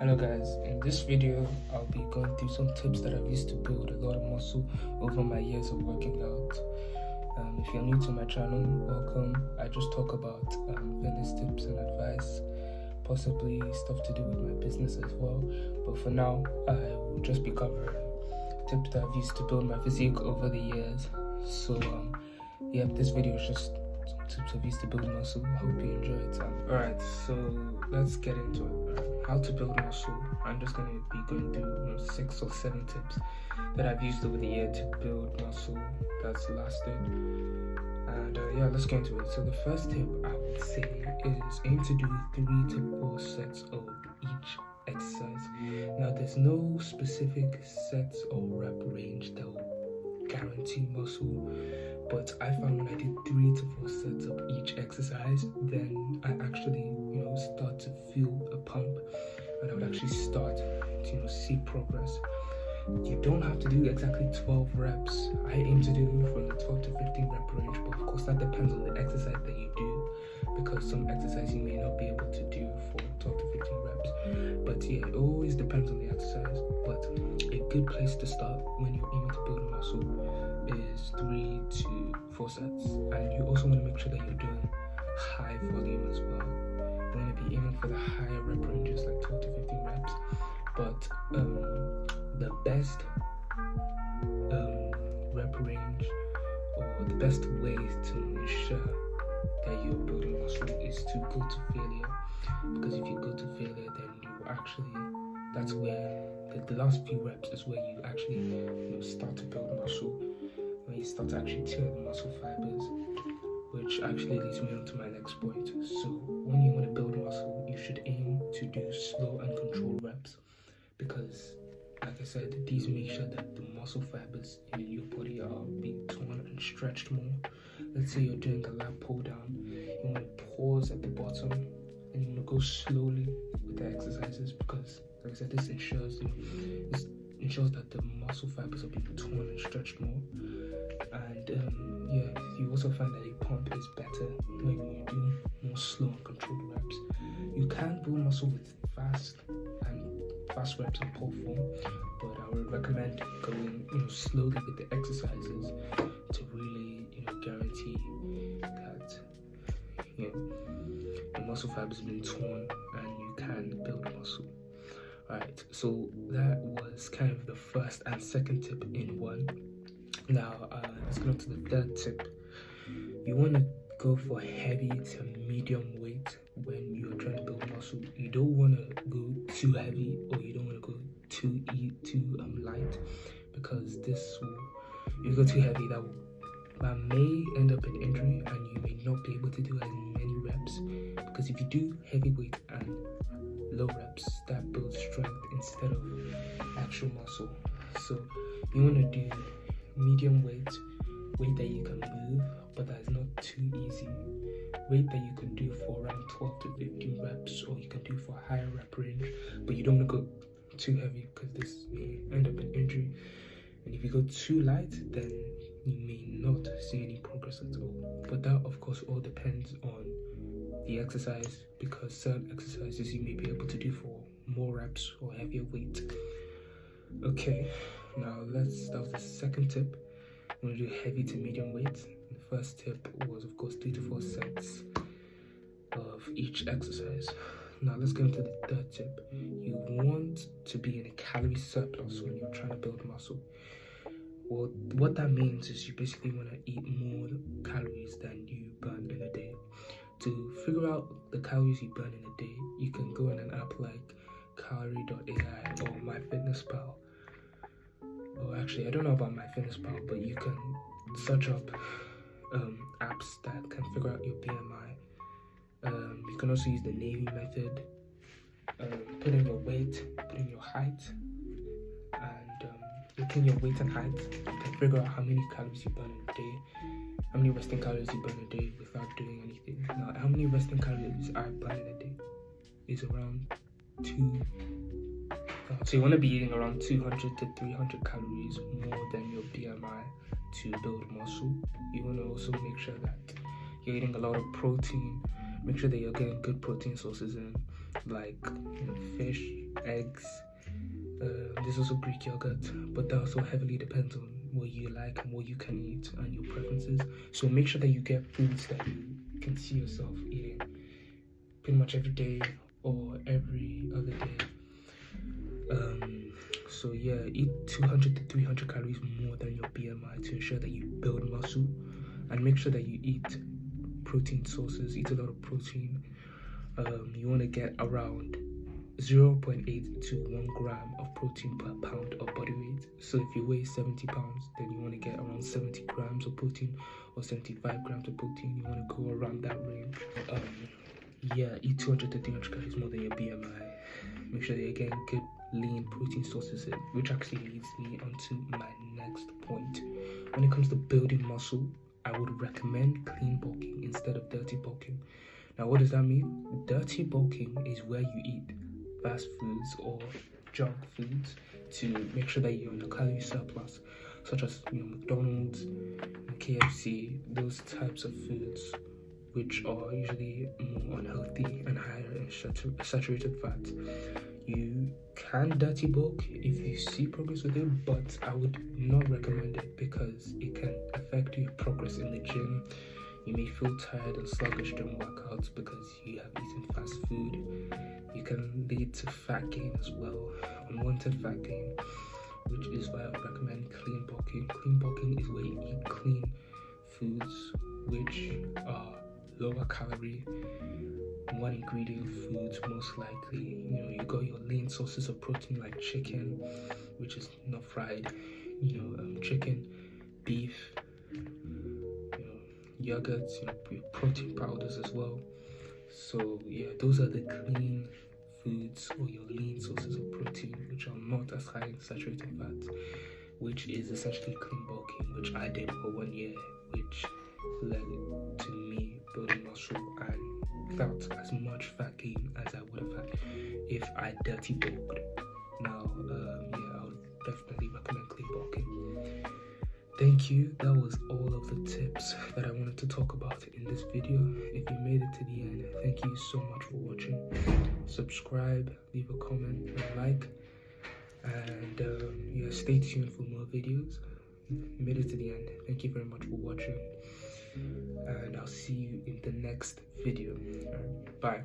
Hello guys, in this video I'll be going through some tips that I've used to build a lot of muscle over my years of working out. If you're new to my channel, welcome. I just talk about fitness tips and advice, possibly stuff to do with my business as well. But for now, I will just be covering tips that I've used to build my physique over the years. So yeah, this video is just some tips I've used to build muscle. I hope you enjoy it. Alright, so let's get into it. How to build muscle. I'm just going to be going through 6 or 7 tips that I've used over the year to build muscle that's lasted. And yeah, let's get into it. So the first tip I would say is aim to do 3 to 4 sets of each exercise. Now there's no specific sets or rep range that will guarantee muscle, but I found when I did 3 to 4 sets of each exercise, then I actually start to feel a pump, and I would actually start to see progress. You don't have to do exactly 12 reps. I aim to do from the 12 to 15 rep range, but of course that depends on the exercise that you do, because some exercise you may not be able to do for 12 to 15 reps. But yeah, it always depends on the exercise. But a good place to start when you're aiming to build muscle is 3 to 4 sets, and you also want to make sure that you're doing high volume as well. You want to be aiming for the higher rep ranges, like 12 to 15 reps. But the best rep range, or the best way to ensure that you're building muscle, is to go to failure. Because if you go to failure, then you actually, that's where the last few reps is where you actually start to build muscle, when you start to actually tear the muscle fibers, which actually leads me on to my next point. So when you want to build muscle, you should aim to do slow and controlled reps, because like I said, these make sure that the muscle fibers in your body are being torn and stretched more. Let's say you're doing a lat pull down, you want to pause at the bottom and you want to go slowly with the exercises, because like I said, this ensures that the muscle fibers are being torn and stretched more. And yeah, you also find that a pump is better when you do more slow and controlled reps. You can build muscle with fast reps and pull form, but I would recommend going slowly with the exercises to really guarantee that the muscle fibers have been torn and you can build muscle. Alright, so that was kind of the first and second tip in one. Now let's go on to the third tip. You want to go for heavy to medium weight when you're trying to build muscle. You don't want to go too heavy, or you don't want to go too light, because if you go too heavy, that may end up in injury, and you may not be able to do as many reps, because if you do heavy weight and low reps, that builds strength instead of actual muscle. So you want to do medium weight that you can move, but that is not too easy, weight that you can do for around 12 to 15 reps, or you can do for a higher rep range, but you don't want to go too heavy, because this may end up in injury. And if you go too light, then you may not see any progress at all. But that of course all depends on the exercise, because certain exercises you may be able to do for more reps or heavier weight. Okay, now that was the second tip. I'm going to do heavy to medium weight. The first tip was of course 3 to 4 sets of each exercise. Now let's go into the third tip. You want to be in a calorie surplus when you're trying to build muscle. Well, what that means is you basically want to eat more calories than you burn in a day. To figure out the calories you burn in a day, you can go in an app like calorie.ai or MyFitnessPal. Or actually, I don't know about MyFitnessPal, but you can search up apps that can figure out your BMI. You can also use the Navy method. Put in your weight, put in your height, and within your weight and height, you can figure out how many calories you burn in a day, how many resting calories you burn a day without doing anything. Now, how many resting calories I burn in a day is around 2. So you want to be eating around 200 to 300 calories more than your BMI to build muscle. You want to also make sure that you're eating a lot of protein. Make sure that you're getting good protein sources in, like fish, eggs. There's also Greek yogurt, but that also heavily depends on what you like and what you can eat and your preferences. So make sure that you get foods that you can see yourself eating pretty much every day or every other day. So yeah, eat 200 to 300 calories more than your BMI to ensure that you build muscle, and make sure that you eat protein sources. Eat a lot of protein. You want to get around 0.8 to 1 gram of protein per pound of body weight. So if you weigh 70 pounds, then you want to get around 70 grams of protein or 75 grams of protein. You want to go around that range. Yeah, eat 200 to 300 calories more than your BMI. Make sure that you're getting good lean protein sources in, which actually leads me onto my next point. When it comes to building muscle, I would recommend clean bulking instead of dirty bulking. Now, what does that mean? Dirty bulking is where you eat fast foods or junk foods to make sure that you're in a calorie surplus, such as McDonald's, KFC, those types of foods, which are usually more unhealthy and higher in saturated fats. You can dirty bulk if you see progress with it, but I would not recommend it because it can affect your progress in the gym. You may feel tired and sluggish during workouts because you have eaten fast food. You can lead to fat gain as well, unwanted fat gain, which is why I would recommend clean bulking. Clean bulking is where you eat clean foods, which are lower calorie, one ingredient foods most likely. You got your lean sources of protein like chicken, which is not fried, chicken, beef, yogurts, protein powders as well. So yeah, those are the clean foods or your lean sources of protein, which are not as high in saturated fats, which is essentially clean bulking, which I did for 1 year, which led to me building muscle and without as much fat gain as I would have had if I dirty bulked. Now, I would definitely recommend clean bulking. Thank you. That was all of the tips that I wanted to talk about in this video. If you made it to the end, thank you so much for watching. Subscribe, leave a comment, and like. And stay tuned for more videos. Made it to the end. Thank you very much for watching. And I'll see you in the next video. Bye.